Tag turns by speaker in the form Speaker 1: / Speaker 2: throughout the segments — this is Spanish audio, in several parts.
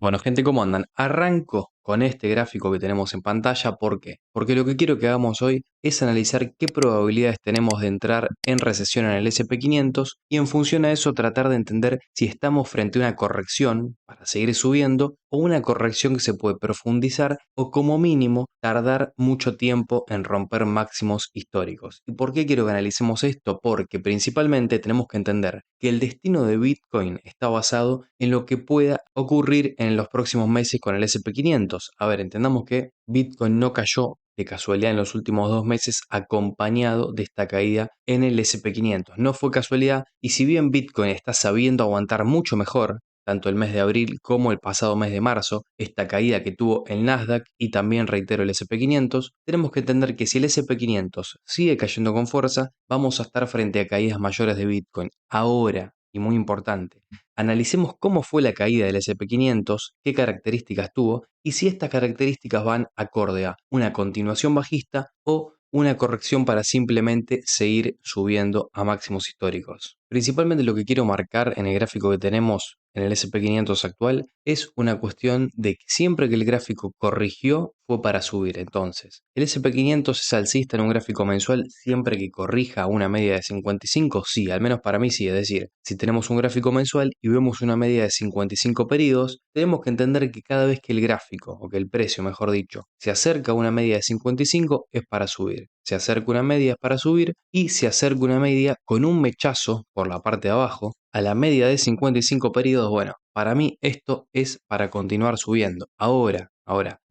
Speaker 1: Bueno, gente, ¿cómo andan? Arranco con este gráfico que tenemos en pantalla. ¿Por qué? Porque lo que quiero que hagamos hoy es analizar qué probabilidades tenemos de entrar en recesión en el S&P 500 y en función a eso tratar de entender si estamos frente a una corrección para seguir subiendo o una corrección que se puede profundizar o como mínimo tardar mucho tiempo en romper máximos históricos. ¿Y por qué quiero que analicemos esto? Porque principalmente tenemos que entender que el destino de Bitcoin está basado en lo que pueda ocurrir en los próximos meses con el S&P 500. A ver, entendamos que Bitcoin no cayó de casualidad en los últimos 2 meses acompañado de esta caída en el S&P 500. No fue casualidad, y si bien Bitcoin está sabiendo aguantar mucho mejor, tanto el mes de abril como el pasado mes de marzo, esta caída que tuvo el Nasdaq y también, reitero, el S&P 500, tenemos que entender que si el S&P 500 sigue cayendo con fuerza, vamos a estar frente a caídas mayores de Bitcoin. Ahora, y muy importante, analicemos cómo fue la caída del S&P 500, qué características tuvo y si estas características van acorde a una continuación bajista o una corrección para simplemente seguir subiendo a máximos históricos. Principalmente lo que quiero marcar en el gráfico que tenemos en el S&P 500 actual es una cuestión de que siempre que el gráfico corrigió fue para subir. Entonces, el S&P 500 es alcista en un gráfico mensual siempre que corrija una media de 55, sí, al menos para mí sí. Es decir, si tenemos un gráfico mensual y vemos una media de 55 periodos, tenemos que entender que cada vez que el gráfico, o que el precio, mejor dicho, se acerca a una media de 55 es para subir. Se acerca una media es para subir y se acerca una media con un mechazo por la parte de abajo a la media de 55 periodos. Bueno, para mí esto es para continuar subiendo. Ahora,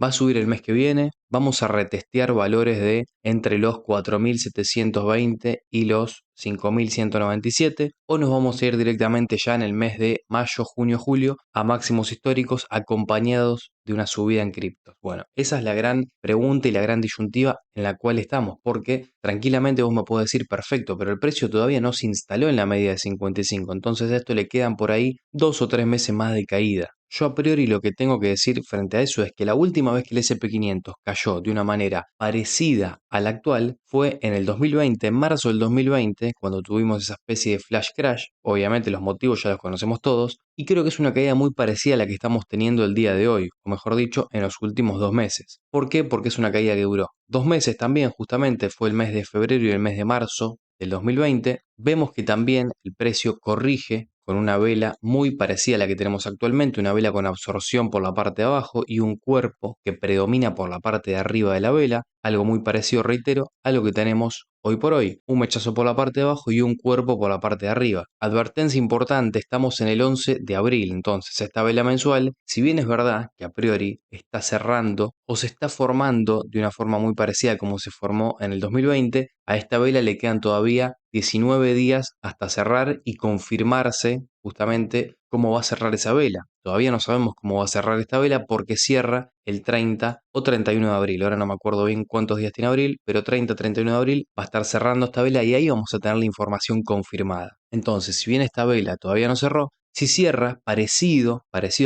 Speaker 1: va a subir el mes que viene, vamos a retestear valores de entre los 4.720 y los 5.197, o nos vamos a ir directamente ya en el mes de mayo, junio, julio a máximos históricos acompañados de una subida en criptos. Bueno, esa es la gran pregunta y la gran disyuntiva en la cual estamos, porque tranquilamente vos me podés decir, perfecto, pero el precio todavía no se instaló en la media de 55, entonces a esto le quedan por ahí 2 o 3 meses más de caída. Yo a priori lo que tengo que decir frente a eso es que la última vez que el S&P 500 cayó de una manera parecida a la actual fue en el 2020, en marzo del 2020, cuando tuvimos esa especie de flash crash. Obviamente los motivos ya los conocemos todos, y creo que es una caída muy parecida a la que estamos teniendo el día de hoy, o mejor dicho, en los últimos 2 meses. ¿Por qué? Porque es una caída que duró 2 meses también. Justamente fue el mes de febrero y el mes de marzo del 2020. Vemos que también el precio corrige con una vela muy parecida a la que tenemos actualmente, una vela con absorción por la parte de abajo y un cuerpo que predomina por la parte de arriba de la vela, algo muy parecido, reitero, a lo que tenemos hoy por hoy: un mechazo por la parte de abajo y un cuerpo por la parte de arriba. Advertencia importante, estamos en el 11 de abril, entonces esta vela mensual, si bien es verdad que a priori está cerrando o se está formando de una forma muy parecida a como se formó en el 2020, a esta vela le quedan todavía 19 días hasta cerrar y confirmarse justamente cómo va a cerrar esa vela. Todavía no sabemos cómo va a cerrar esta vela porque cierra el 30 o 31 de abril. Ahora no me acuerdo bien cuántos días tiene abril, pero 30 o 31 de abril va a estar cerrando esta vela y ahí vamos a tener la información confirmada. Entonces, si bien esta vela todavía no cerró, si cierra parecido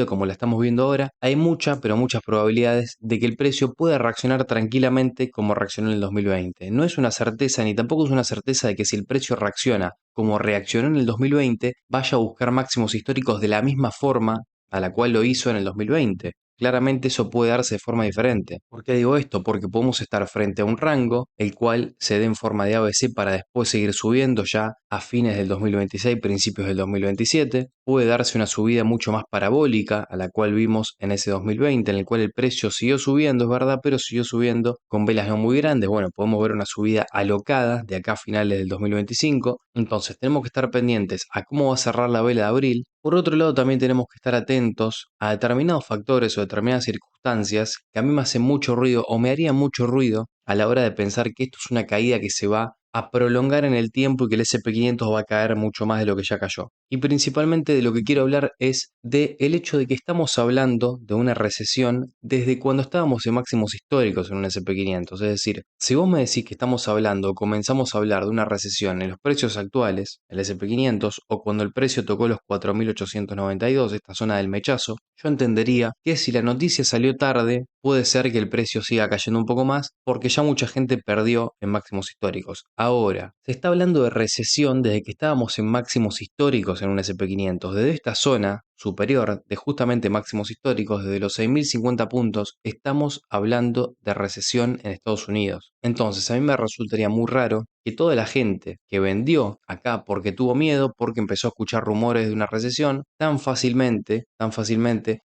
Speaker 1: como la estamos viendo ahora, hay muchas, pero muchas probabilidades de que el precio pueda reaccionar tranquilamente como reaccionó en el 2020. No es una certeza, ni tampoco es una certeza de que si el precio reacciona como reaccionó en el 2020, vaya a buscar máximos históricos de la misma forma a la cual lo hizo en el 2020. Claramente eso puede darse de forma diferente. ¿Por qué digo esto? Porque podemos estar frente a un rango, el cual se dé en forma de ABC para después seguir subiendo ya a fines del 2026, principios del 2027. Puede darse una subida mucho más parabólica a la cual vimos en ese 2020, en el cual el precio siguió subiendo, es verdad, pero siguió subiendo con velas no muy grandes. Bueno, podemos ver una subida alocada de acá a finales del 2025. Entonces tenemos que estar pendientes a cómo va a cerrar la vela de abril. Por otro lado, también tenemos que estar atentos a determinados factores o determinadas circunstancias que a mí me hacen mucho ruido o me harían mucho ruido a la hora de pensar que esto es una caída que se va a prolongar en el tiempo y que el S&P 500 va a caer mucho más de lo que ya cayó. Y principalmente de lo que quiero hablar es del hecho de que estamos hablando de una recesión desde cuando estábamos en máximos históricos en un S&P 500. Es decir, si vos me decís que estamos hablando o comenzamos a hablar de una recesión en los precios actuales, el S&P 500, o cuando el precio tocó los 4.892, esta zona del mechazo, yo entendería que si la noticia salió tarde, puede ser que el precio siga cayendo un poco más porque ya mucha gente perdió en máximos históricos. Ahora, se está hablando de recesión desde que estábamos en máximos históricos en un S&P 500. Desde esta zona, superior de justamente máximos históricos, desde los 6.050 puntos, estamos hablando de recesión en Estados Unidos. Entonces, a mí me resultaría muy raro que toda la gente que vendió acá porque tuvo miedo, porque empezó a escuchar rumores de una recesión, tan fácilmente,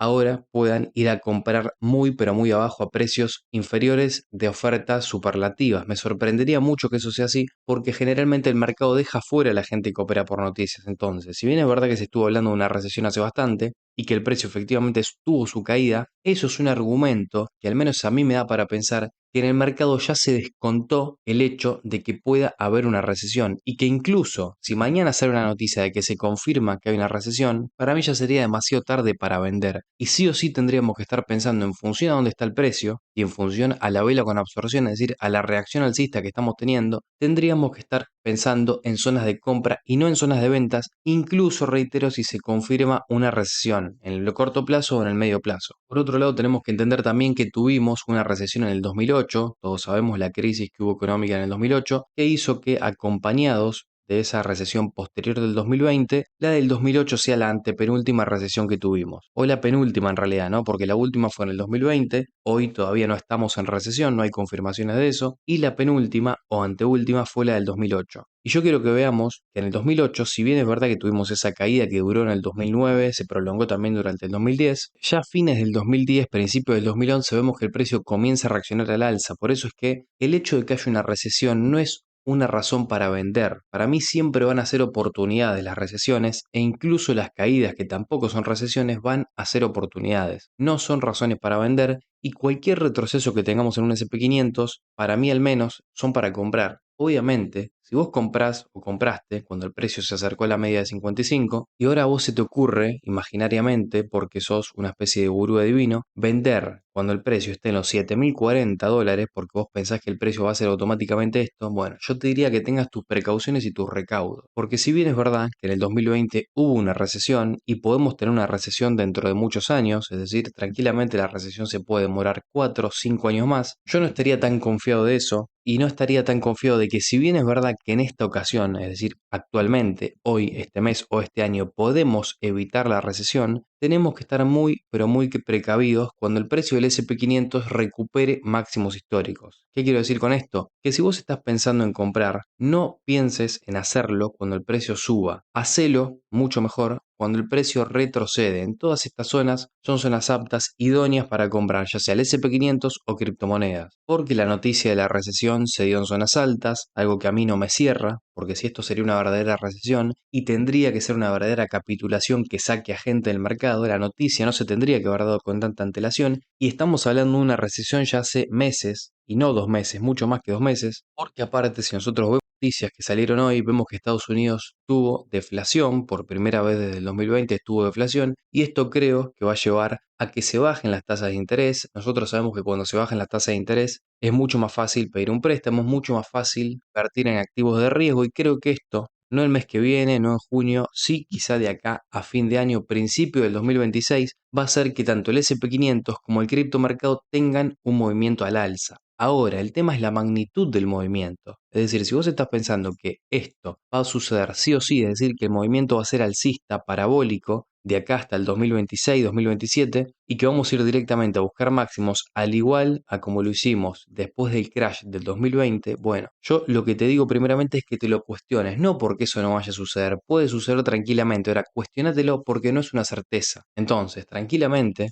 Speaker 1: ahora puedan ir a comprar muy, pero muy abajo a precios inferiores de ofertas superlativas. Me sorprendería mucho que eso sea así, porque generalmente el mercado deja fuera a la gente que opera por noticias. Entonces, si bien es verdad que se estuvo hablando de una recesión hace bastante y que el precio efectivamente tuvo su caída, eso es un argumento que al menos a mí me da para pensar que en el mercado ya se descontó el hecho de que pueda haber una recesión y que incluso si mañana sale una noticia de que se confirma que hay una recesión, para mí ya sería demasiado tarde para vender. Y sí o sí tendríamos que estar pensando en función a dónde está el precio y en función a la vela con absorción, es decir, a la reacción alcista que estamos teniendo, tendríamos que estar pensando en zonas de compra y no en zonas de ventas, incluso reitero si se confirma una recesión en el corto plazo o en el medio plazo. Por otro lado, tenemos que entender también que tuvimos una recesión en el 2008, todos sabemos la crisis que hubo económica en el 2008, que hizo que acompañados de esa recesión posterior del 2020, la del 2008 sea la antepenúltima recesión que tuvimos, o la penúltima en realidad, ¿no? Porque la última fue en el 2020, hoy todavía no estamos en recesión, no hay confirmaciones de eso, y la penúltima o anteúltima fue la del 2008. Y yo quiero que veamos que en el 2008, si bien es verdad que tuvimos esa caída que duró en el 2009, se prolongó también durante el 2010, ya a fines del 2010, principios del 2011, vemos que el precio comienza a reaccionar al alza. Por eso es que el hecho de que haya una recesión no es una razón para vender. Para mí siempre van a ser oportunidades las recesiones e incluso las caídas, que tampoco son recesiones, van a ser oportunidades. No son razones para vender y cualquier retroceso que tengamos en un SP500, para mí al menos, son para comprar. Obviamente, si vos comprás o compraste cuando el precio se acercó a la media de 55 y ahora a vos se te ocurre, imaginariamente, porque sos una especie de gurú divino, vender cuando el precio esté en los $7.040 porque vos pensás que el precio va a ser automáticamente esto, bueno, yo te diría que tengas tus precauciones y tus recaudos. Porque si bien es verdad que en el 2020 hubo una recesión y podemos tener una recesión dentro de muchos años, es decir, tranquilamente la recesión se puede demorar 4 o 5 años más, yo no estaría tan confiado de eso y no estaría tan confiado de que si bien es verdad que en esta ocasión, es decir, actualmente, hoy, este mes o este año, podemos evitar la recesión, tenemos que estar muy, pero muy precavidos cuando el precio del SP500 recupere máximos históricos. ¿Qué quiero decir con esto? Que si vos estás pensando en comprar, no pienses en hacerlo cuando el precio suba. Hacelo mucho mejor cuando el precio retrocede. En todas estas zonas son zonas aptas, idóneas para comprar, ya sea el SP500 o criptomonedas. Porque la noticia de la recesión se dio en zonas altas, algo que a mí no me cierra, porque si esto sería una verdadera recesión y tendría que ser una verdadera capitulación que saque a gente del mercado, la noticia no se tendría que haber dado con tanta antelación y estamos hablando de una recesión ya hace meses y no 2 meses, mucho más que 2 meses, porque aparte si nosotros vemos noticias que salieron hoy, vemos que Estados Unidos tuvo deflación, por primera vez desde el 2020 tuvo deflación, y esto creo que va a llevar a que se bajen las tasas de interés. Nosotros sabemos que cuando se bajan las tasas de interés es mucho más fácil pedir un préstamo, es mucho más fácil invertir en activos de riesgo, y creo que esto, no el mes que viene, no en junio, sí quizá de acá a fin de año, principio del 2026, va a hacer que tanto el SP500 como el criptomercado tengan un movimiento al alza. Ahora, el tema es la magnitud del movimiento. Es decir, si vos estás pensando que esto va a suceder sí o sí, es decir, que el movimiento va a ser alcista, parabólico, de acá hasta el 2026-2027, y que vamos a ir directamente a buscar máximos al igual a como lo hicimos después del crash del 2020, bueno, yo lo que te digo primeramente es que te lo cuestiones, no porque eso no vaya a suceder, puede suceder tranquilamente, ahora cuestionatelo porque no es una certeza. Entonces, tranquilamente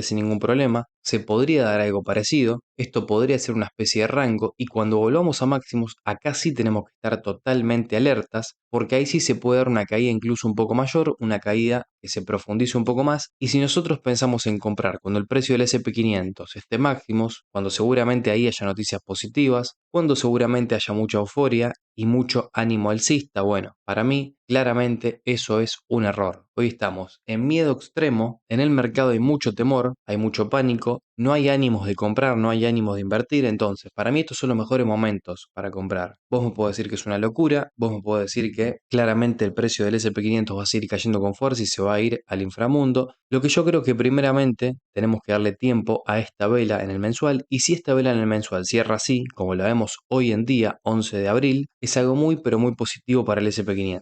Speaker 1: sin ningún problema, se podría dar algo parecido, esto podría ser una especie de rango y cuando volvamos a máximos, acá sí tenemos que estar totalmente alertas porque ahí sí se puede dar una caída incluso un poco mayor, una caída que se profundice un poco más y si nosotros pensamos en comprar cuando el precio del SP500 esté máximos, cuando seguramente ahí haya noticias positivas, cuando seguramente haya mucha euforia y mucho ánimo alcista, bueno, para mí claramente eso es un error. Hoy estamos en miedo extremo, en el mercado hay mucho temor, hay mucho pánico, no hay ánimos de comprar, no hay ánimos de invertir, entonces para mí estos son los mejores momentos para comprar. Vos me podés decir que es una locura, vos me podés decir que claramente el precio del SP500 va a seguir cayendo con fuerza y se va a ir al inframundo. Lo que yo creo que primeramente tenemos que darle tiempo a esta vela en el mensual y si esta vela en el mensual cierra así, como la vemos hoy en día, 11 de abril, es algo muy pero muy positivo para el SP500.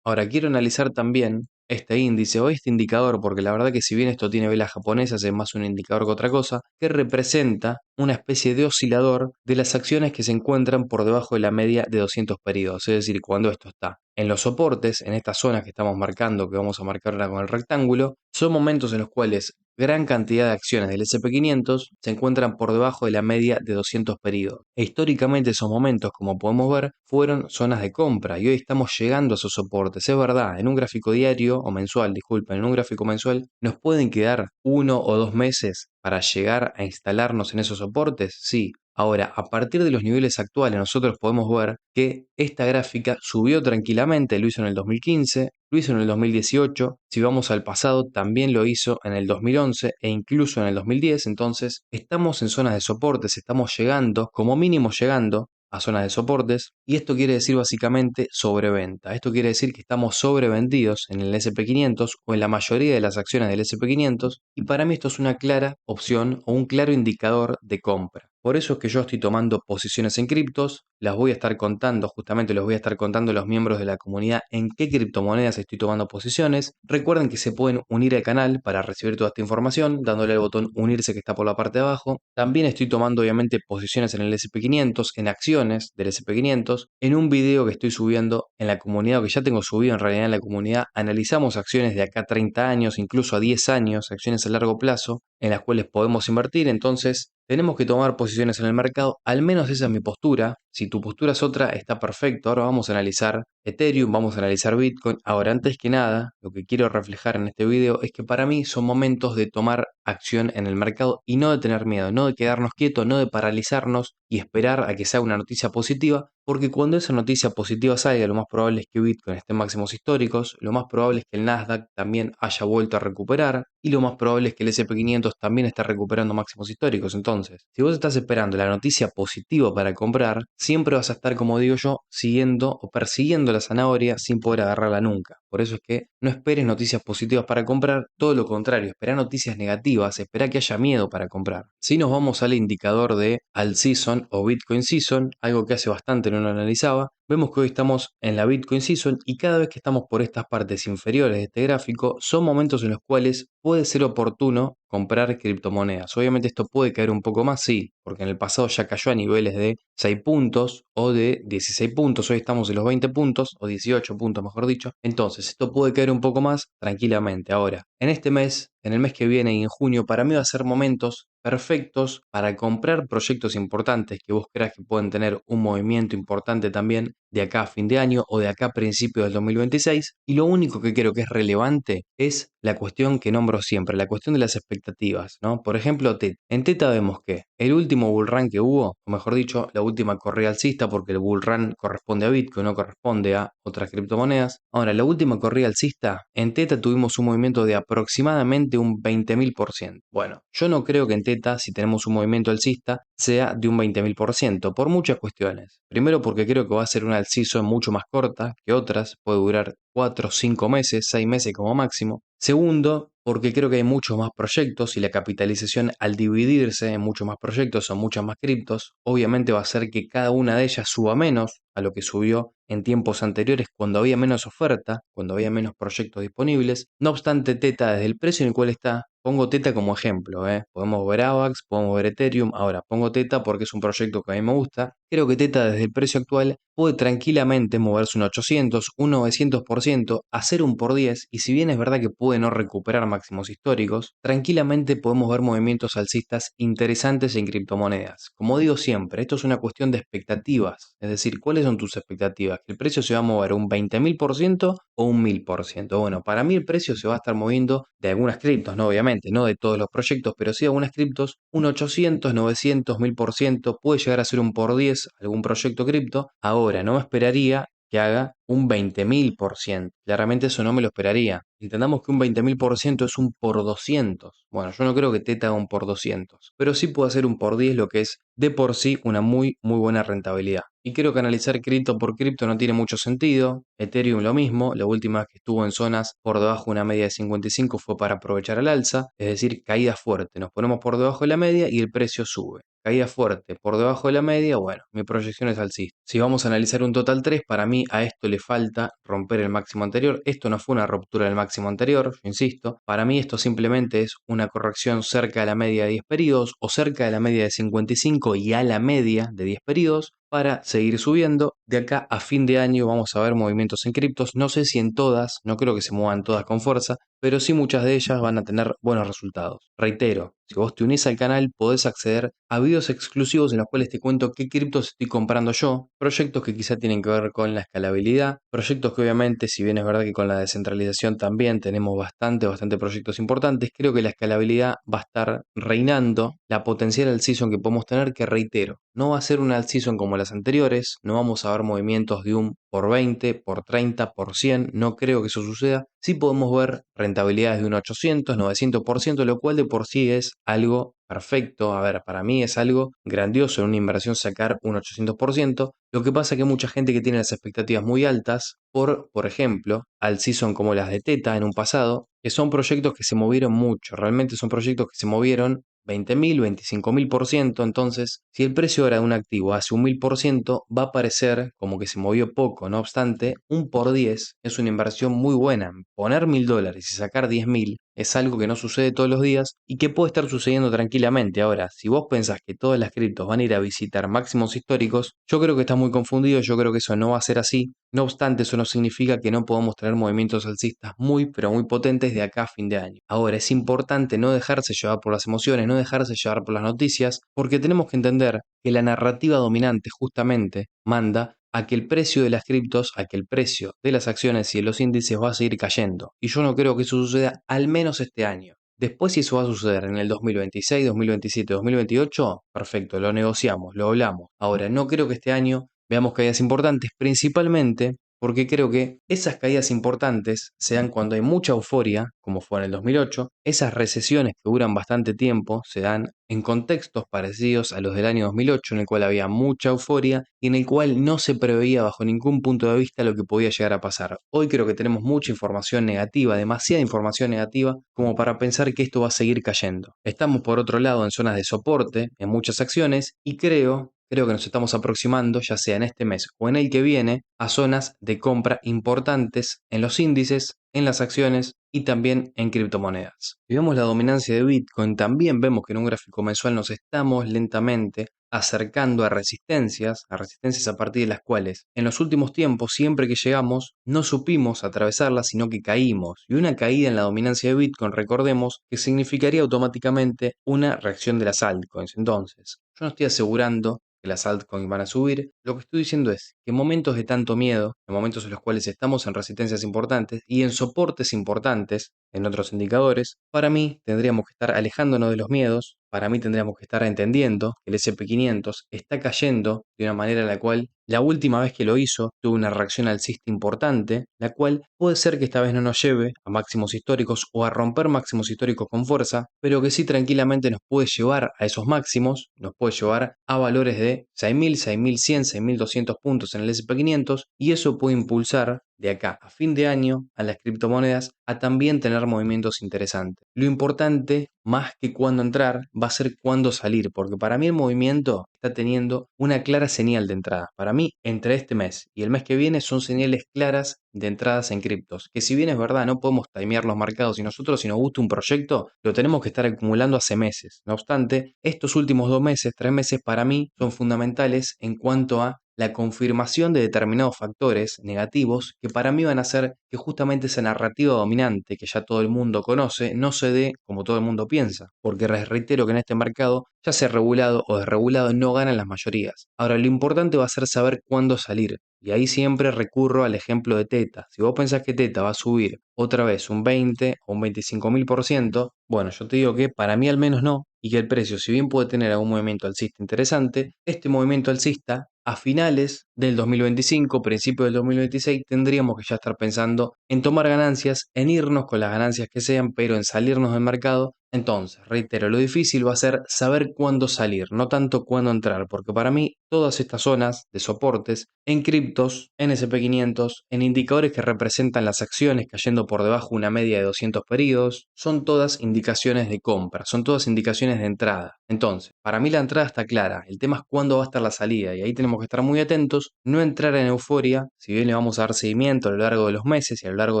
Speaker 1: Ahora quiero analizar también este índice o este indicador, porque la verdad que si bien esto tiene velas japonesas, es más un indicador que otra cosa, que representa una especie de oscilador de las acciones que se encuentran por debajo de la media de 200 periodos, es decir, cuando esto está en los soportes, en estas zonas que estamos marcando, que vamos a marcar ahora con el rectángulo, son momentos en los cuales gran cantidad de acciones del S&P 500 se encuentran por debajo de la media de 200 periodos. E históricamente esos momentos, como podemos ver, fueron zonas de compra y hoy estamos llegando a esos soportes. Es verdad, en un gráfico diario o mensual, disculpen, en un gráfico mensual nos pueden quedar 1 o 2 meses para llegar a instalarnos en esos soportes, sí. Ahora, a partir de los niveles actuales, nosotros podemos ver que esta gráfica subió tranquilamente, lo hizo en el 2015, lo hizo en el 2018, si vamos al pasado también lo hizo en el 2011 e incluso en el 2010, entonces estamos en zonas de soportes, estamos llegando, como mínimo llegando a zonas de soportes y esto quiere decir básicamente sobreventa. Esto quiere decir que estamos sobrevendidos en el S&P 500 o en la mayoría de las acciones del S&P 500 y para mí esto es una clara opción o un claro indicador de compra. Por eso es que yo estoy tomando posiciones en criptos, las voy a estar contando, justamente les voy a estar contando a los miembros de la comunidad en qué criptomonedas estoy tomando posiciones. Recuerden que se pueden unir al canal para recibir toda esta información, dándole al botón unirse que está por la parte de abajo. También estoy tomando obviamente posiciones en el S&P 500, en acciones del S&P 500, en un video que estoy subiendo en la comunidad, o que ya tengo subido en realidad en la comunidad, analizamos acciones de acá a 30 años, incluso a 10 años, acciones a largo plazo, en las cuales podemos invertir, entonces tenemos que tomar posiciones en el mercado, al menos esa es mi postura. Si tu postura es otra, está perfecto. Ahora vamos a analizar Ethereum, vamos a analizar Bitcoin. Ahora, antes que nada, lo que quiero reflejar en este video es que para mí son momentos de tomar acción en el mercado y no de tener miedo, no de quedarnos quietos, no de paralizarnos y esperar a que sea una noticia positiva, porque cuando esa noticia positiva salga, lo más probable es que Bitcoin esté en máximos históricos, lo más probable es que el Nasdaq también haya vuelto a recuperar y lo más probable es que el S&P 500 también esté recuperando máximos históricos. Entonces, si vos estás esperando la noticia positiva para comprar, siempre vas a estar, como digo yo, siguiendo o persiguiendo la zanahoria sin poder agarrarla nunca. Por eso es que no esperes noticias positivas para comprar, todo lo contrario, espera noticias negativas, espera que haya miedo para comprar. Si nos vamos al indicador de Alt Season o Bitcoin Season, algo que hace bastante no lo analizaba, vemos que hoy estamos en la Bitcoin Season y cada vez que estamos por estas partes inferiores de este gráfico son momentos en los cuales puede ser oportuno comprar criptomonedas. Obviamente esto puede caer un poco más, sí, porque en el pasado ya cayó a niveles de 6 puntos o de 16 puntos, hoy estamos en los 20 puntos o 18 puntos mejor dicho, entonces esto puede caer un poco más tranquilamente. Ahora, en este mes, en el mes que viene y en junio, para mí va a ser momentos perfectos para comprar proyectos importantes que vos creas que pueden tener un movimiento importante también de acá a fin de año o de acá a principios del 2026. Y lo único que creo que es relevante es la cuestión que nombro siempre, la cuestión de las expectativas, ¿no? Por ejemplo, en Teta vemos que el último bull run que hubo, o mejor dicho, la última corrida alcista, porque el bull run corresponde a Bitcoin, no corresponde a otras criptomonedas. Ahora, la última corrida alcista, en Teta tuvimos un movimiento de aproximadamente un 20.000%. Bueno, yo no creo que en Teta, si tenemos un movimiento alcista, sea de un 20.000%, por muchas cuestiones. Primero porque creo que va a ser una alcista mucho más corta que otras, puede durar 4, 5 meses, 6 meses como máximo. Segundo, porque creo que hay muchos más proyectos y la capitalización al dividirse en muchos más proyectos o muchas más criptos, obviamente va a hacer que cada una de ellas suba menos a lo que subió en tiempos anteriores cuando había menos oferta, cuando había menos proyectos disponibles. No obstante, Teta, desde el precio en el cual está, pongo Teta como ejemplo, podemos ver AVAX, podemos ver Ethereum, ahora pongo Teta porque es un proyecto que a mí me gusta. Creo que Teta desde el precio actual puede tranquilamente moverse un 800, un 900%, hacer un por 10 y si bien es verdad que puede no recuperar máximos históricos, tranquilamente podemos ver movimientos alcistas interesantes en criptomonedas. Como digo siempre, esto es una cuestión de expectativas, es decir, ¿cuáles son tus expectativas? ¿Que el precio se va a mover un 20.000% o un 1000%? Bueno, para mí el precio se va a estar moviendo de algunas criptos, no obviamente, no de todos los proyectos, pero sí de algunas criptos, un 800, 900, 1000%, puede llegar a ser un por 10 algún proyecto cripto. Ahora, no me esperaría que haga un 20.000%. Claramente eso no me lo esperaría. Entendamos que un 20.000% es un por 200. Bueno, yo no creo que Teta haga un por 200, pero sí puede hacer un por 10, lo que es de por sí una muy buena rentabilidad. Y creo que analizar cripto por cripto no tiene mucho sentido. Ethereum lo mismo, la última vez que estuvo en zonas por debajo de una media de 55 fue para aprovechar al alza, es decir, caída fuerte. Nos ponemos por debajo de la media y el precio sube. Caída fuerte por debajo de la media, bueno, mi proyección es alcista. Si vamos a analizar un total 3, para mí a esto le falta romper el máximo anterior. Esto no fue una ruptura del máximo anterior, yo insisto. Para mí esto simplemente es una corrección cerca de la media de 10 periodos o cerca de la media de 55 y a la media de 10 periodos para seguir subiendo. De acá a fin de año vamos a ver movimientos en criptos. No sé si en todas, no creo que se muevan todas con fuerza, pero sí muchas de ellas van a tener buenos resultados. Reitero, si vos te unís al canal podés acceder a videos exclusivos en los cuales te cuento qué criptos estoy comprando yo, proyectos que quizá tienen que ver con la escalabilidad, proyectos que obviamente, si bien es verdad que con la descentralización también tenemos bastante proyectos importantes, creo que la escalabilidad va a estar reinando la potencial alt season que podemos tener, que reitero, no va a ser una alt season como las anteriores, no vamos a ver movimientos de un por 20, por 30, por 100, no creo que eso suceda. Sí podemos ver rentabilidades de un 800, 900%, lo cual de por sí es algo perfecto. A ver, para mí es algo grandioso en una inversión sacar un 800%. Lo que pasa es que hay mucha gente que tiene las expectativas muy altas por ejemplo, alt season como las de Teta en un pasado, que son proyectos que se movieron mucho. Realmente son proyectos que se movieron 20.000, 25.000%. Entonces, si el precio ahora de un activo hace un 1000%, va a parecer como que se movió poco. No obstante, un por 10 es una inversión muy buena. Poner $1000 y sacar 10.000 es algo que no sucede todos los días y que puede estar sucediendo tranquilamente. Ahora, si vos pensás que todas las criptos van a ir a visitar máximos históricos, yo creo que estás muy confundido. Yo creo que eso no va a ser así. No obstante, eso no significa que no podamos tener movimientos alcistas muy, pero muy potentes de acá a fin de año. Ahora, es importante no dejarse llevar por las emociones, no dejarse llevar por las noticias, porque tenemos que entender que la narrativa dominante justamente manda a que el precio de las criptos, a que el precio de las acciones y de los índices va a seguir cayendo. Y yo no creo que eso suceda al menos este año. Después, si eso va a suceder en el 2026, 2027, 2028, perfecto, lo negociamos, lo hablamos. Ahora, no creo que este año veamos caídas importantes, principalmente porque creo que esas caídas importantes se dan cuando hay mucha euforia, como fue en el 2008. Esas recesiones que duran bastante tiempo se dan en contextos parecidos a los del año 2008, en el cual había mucha euforia y en el cual no se preveía bajo ningún punto de vista lo que podía llegar a pasar. Hoy creo que tenemos mucha información negativa, demasiada información negativa, como para pensar que esto va a seguir cayendo. Estamos por otro lado en zonas de soporte en muchas acciones y creo que nos estamos aproximando, ya sea en este mes o en el que viene, a zonas de compra importantes en los índices, en las acciones y también en criptomonedas. Si vemos la dominancia de Bitcoin, también vemos que en un gráfico mensual nos estamos lentamente acercando a resistencias a partir de las cuales en los últimos tiempos, siempre que llegamos, no supimos atravesarlas, sino que caímos. Y una caída en la dominancia de Bitcoin, recordemos, que significaría automáticamente una reacción de las altcoins. Entonces, yo no estoy asegurando que las altcoins van a subir. Lo que estoy diciendo es que en momentos de tanto miedo, en momentos en los cuales estamos en resistencias importantes y en soportes importantes en otros indicadores, para mí tendríamos que estar alejándonos de los miedos. Para mí tendríamos que estar entendiendo que el SP500 está cayendo de una manera en la cual la última vez que lo hizo tuvo una reacción alcista importante, la cual puede ser que esta vez no nos lleve a máximos históricos o a romper máximos históricos con fuerza, pero que sí tranquilamente nos puede llevar a esos máximos, nos puede llevar a valores de 6.000, 6.100, 6.200 puntos en el SP500 y eso puede impulsar de acá a fin de año a las criptomonedas a también tener movimientos interesantes. Lo importante, más que cuándo entrar, va a ser cuándo salir, porque para mí el movimiento está teniendo una clara señal de entrada. Para mí, entre este mes y el mes que viene son señales claras de entradas en criptos, que si bien es verdad no podemos timear los mercados y nosotros si nos gusta un proyecto lo tenemos que estar acumulando hace meses. No obstante, estos últimos 2 meses, 3 meses para mí son fundamentales en cuanto a la confirmación de determinados factores negativos que para mí van a hacer que justamente esa narrativa dominante que ya todo el mundo conoce no se dé como todo el mundo piensa, porque les reitero que en este mercado, ya sea regulado o desregulado, no ganan las mayorías. Ahora, lo importante va a ser saber cuándo salir, y ahí siempre recurro al ejemplo de Teta. Si vos pensás que Teta va a subir otra vez un 20 o un 25.000%, bueno, yo te digo que para mí al menos no, y que el precio, si bien puede tener algún movimiento alcista interesante, este movimiento alcista a finales del 2025, principios del 2026, tendríamos que ya estar pensando en tomar ganancias, en irnos con las ganancias que sean, pero en salirnos del mercado Entonces, reitero, lo difícil va a ser saber cuándo salir, no tanto cuándo entrar, porque para mí todas estas zonas de soportes, en criptos, en SP500, en indicadores que representan las acciones cayendo por debajo de una media de 200 periodos, son todas indicaciones de compra, son todas indicaciones de entrada. Entonces, para mí la entrada está clara, el tema es cuándo va a estar la salida y ahí tenemos que estar muy atentos, no entrar en euforia, si bien le vamos a dar seguimiento a lo largo de los meses y a lo largo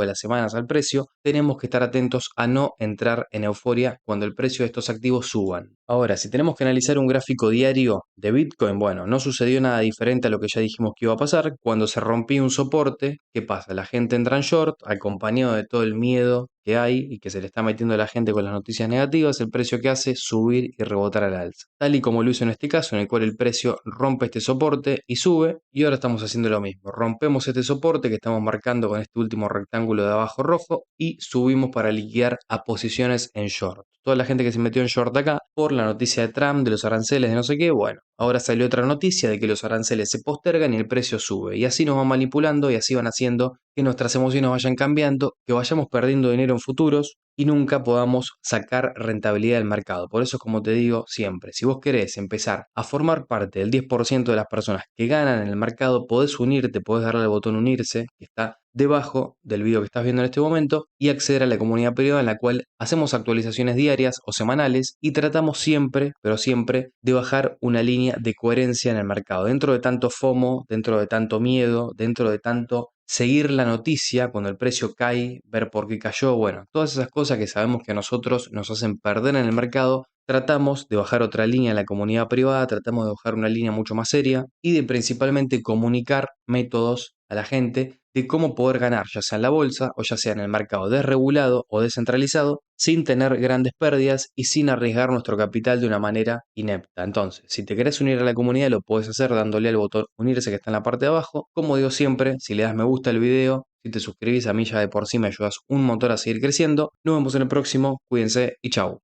Speaker 1: de las semanas al precio, tenemos que estar atentos a no entrar en euforia cuando el precio de estos activos suban. Ahora, si tenemos que analizar un gráfico diario de Bitcoin, bueno, no sucedió nada diferente a lo que ya dijimos que iba a pasar. Cuando se rompía un soporte, ¿qué pasa? La gente entra en short, acompañado de todo el miedo que hay y que se le está metiendo a la gente con las noticias negativas, el precio que hace subir y rebotar al alza. Tal y como lo hizo en este caso, en el cual el precio rompe este soporte y sube, y ahora estamos haciendo lo mismo. Rompemos este soporte que estamos marcando con este último rectángulo de abajo rojo y subimos para liquidar a posiciones en short. Toda la gente que se metió en short acá por la noticia de Trump, de los aranceles, de no sé qué, bueno, ahora salió otra noticia de que los aranceles se postergan y el precio sube. Y así nos van manipulando y así van haciendo que nuestras emociones vayan cambiando, que vayamos perdiendo dinero en futuros y nunca podamos sacar rentabilidad del mercado. Por eso, como te digo siempre, si vos querés empezar a formar parte del 10% de las personas que ganan en el mercado, podés unirte, podés darle al botón unirse, que está debajo del video que estás viendo en este momento, y acceder a la comunidad privada en la cual hacemos actualizaciones diarias o semanales y tratamos siempre, pero siempre, de bajar una línea de coherencia en el mercado. Dentro de tanto FOMO, dentro de tanto miedo, dentro de tanto seguir la noticia cuando el precio cae, ver por qué cayó, bueno, todas esas cosas que sabemos que a nosotros nos hacen perder en el mercado, tratamos de bajar otra línea en la comunidad privada, tratamos de bajar una línea mucho más seria y de principalmente comunicar métodos a la gente de cómo poder ganar, ya sea en la bolsa o ya sea en el mercado desregulado o descentralizado, sin tener grandes pérdidas y sin arriesgar nuestro capital de una manera inepta. Entonces, si te querés unir a la comunidad, lo puedes hacer dándole al botón unirse que está en la parte de abajo. Como digo siempre, si le das me gusta al video, si te suscribís a mí ya de por sí me ayudas un montón a seguir creciendo. Nos vemos en el próximo, cuídense y chau.